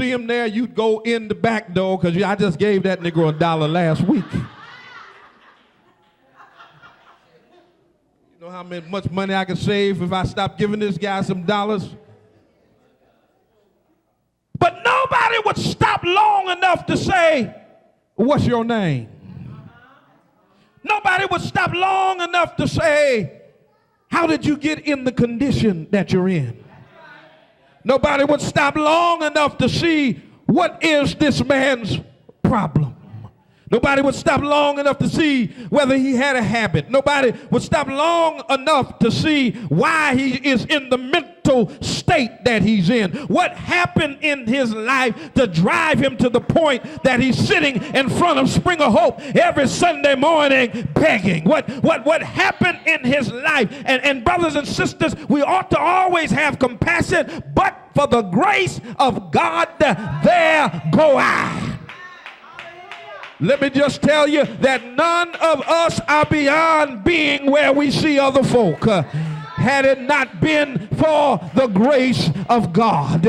see him there, you'd go in the back door because I just gave that Negro $1 last week. You know how much money I could save if I stopped giving this guy some dollars? But nobody would stop long enough to say, what's your name? Nobody would stop long enough to say, how did you get in the condition that you're in? Nobody would stop long enough to see, what is this man's problem? Nobody would stop long enough to see whether he had a habit. Nobody would stop long enough to see why he is in the mental state that he's in. What happened in his life to drive him to the point that he's sitting in front of Spring of Hope every Sunday morning begging? What happened in his life? And brothers and sisters, we ought to always have compassion, but for the grace of God, there go I. Let me just tell you that none of us are beyond being where we see other folk. Had it not been for the grace of God.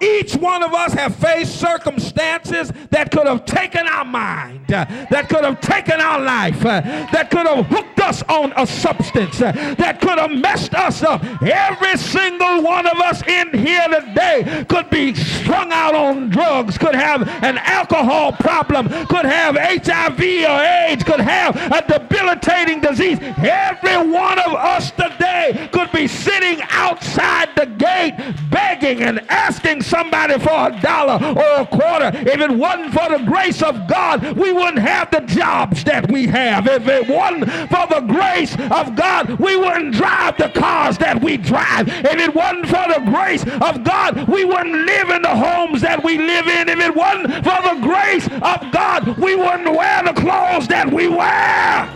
Each one of us have faced circumstances that could have taken our mind, that could have taken our life, that could have hooked us on a substance, that could have messed us up. Every single one of us in here today could be strung out on drugs, could have an alcohol problem, could have HIV or AIDS, could have a debilitating disease. Every one of us today could be sitting outside the gate begging and asking somebody for $1 or a quarter. If it wasn't for the grace of God, we wouldn't have the jobs that we have. If it wasn't for the grace of God, we wouldn't drive the cars that we drive. If it wasn't for the grace of God, we wouldn't live in the homes that we live in. If it wasn't for the grace of God, we wouldn't wear the clothes that we wear.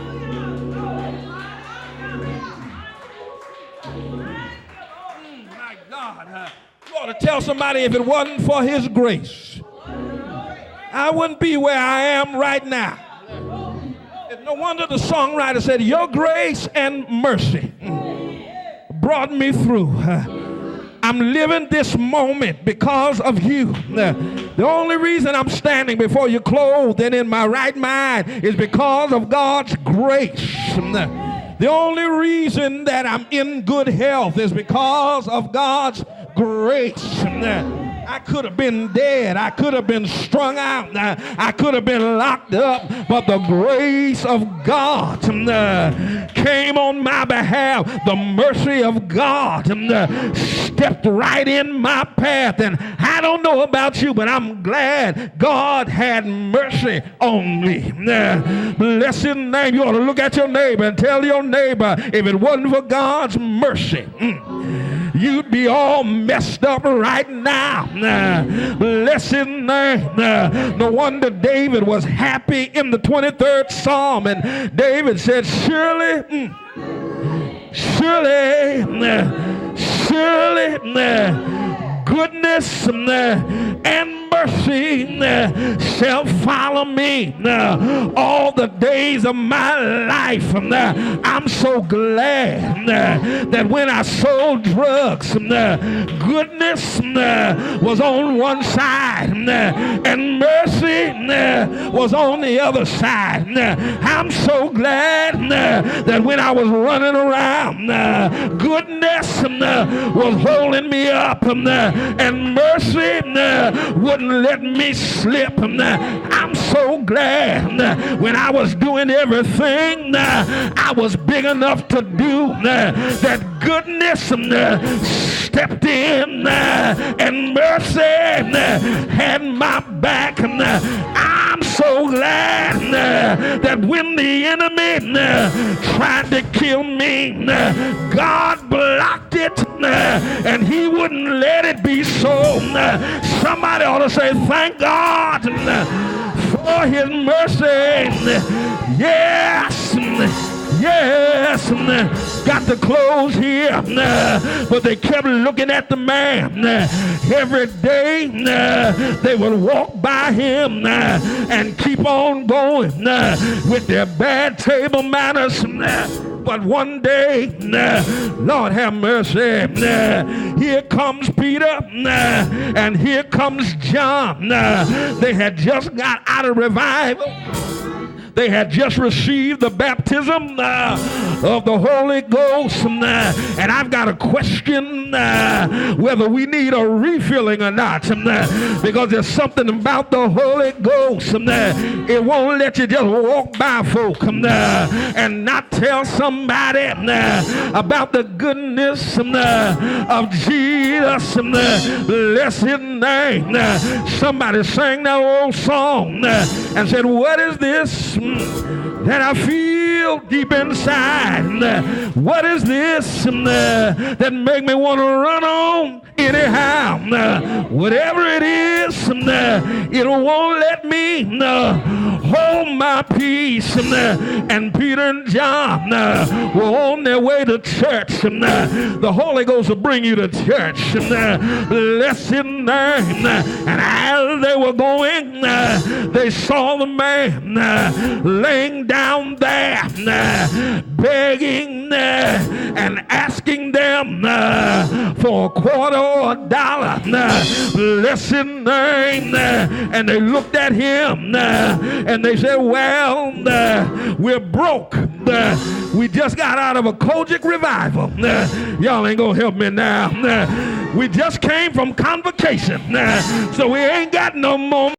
My God. You ought to tell somebody, if it wasn't for his grace, I wouldn't be where I am right now. It's no wonder the songwriter said, your grace and mercy brought me through. I'm living this moment because of you. The only reason I'm standing before you clothed and in my right mind is because of God's grace. The only reason that I'm in good health is because of God's grace. I could have been dead. I could have been strung out. I could have been locked up. But the grace of God came on my behalf. The mercy of God stepped right in my path. And I don't know about you, but I'm glad God had mercy on me. Bless his name. You ought to look at your neighbor and tell your neighbor, if it wasn't for God's mercy, you'd be all messed up right now. Bless his name. No wonder David was happy in the 23rd Psalm. And David said, surely, goodness and mercy shall follow me all the days of my life. I'm so glad that when I sold drugs, goodness was on one side and mercy was on the other side. I'm so glad that when I was running around, goodness was holding me up and mercy wouldn't let me slip. I'm so glad when I was doing everything I was big enough to do, that goodness stepped in and mercy had my back. I'm so glad that when the enemy tried to kill me, God blocked it and he wouldn't let it be so. Somebody ought to say, thank God for his mercy. Yes. Got to close here, but they kept looking at the man. Every day they would walk by him and keep on going with their bad table manners. But one day, Lord have mercy, here comes Peter and here comes John. They had just got out of revival. They had just received the baptism of the Holy Ghost. And I've got a question whether we need a refilling or not. Because there's something about the Holy Ghost. It won't let you just walk by folk and not tell somebody about the goodness of Jesus. Bless his name. Somebody sang that old song and said, what is this that I feel deep inside? What is this that make me want to run on anyhow? Whatever it is, it won't let me hold my peace. And Peter and John were on their way to church. The Holy Ghost will bring you to church. Bless his name. And as they were going, they saw the man laying down there, begging and asking them for a quarter or a dollar. Bless his name. And they looked at him and they said, well, we're broke. We just got out of a Kojic revival. Y'all ain't gonna help me now. We just came from convocation, so we ain't got no more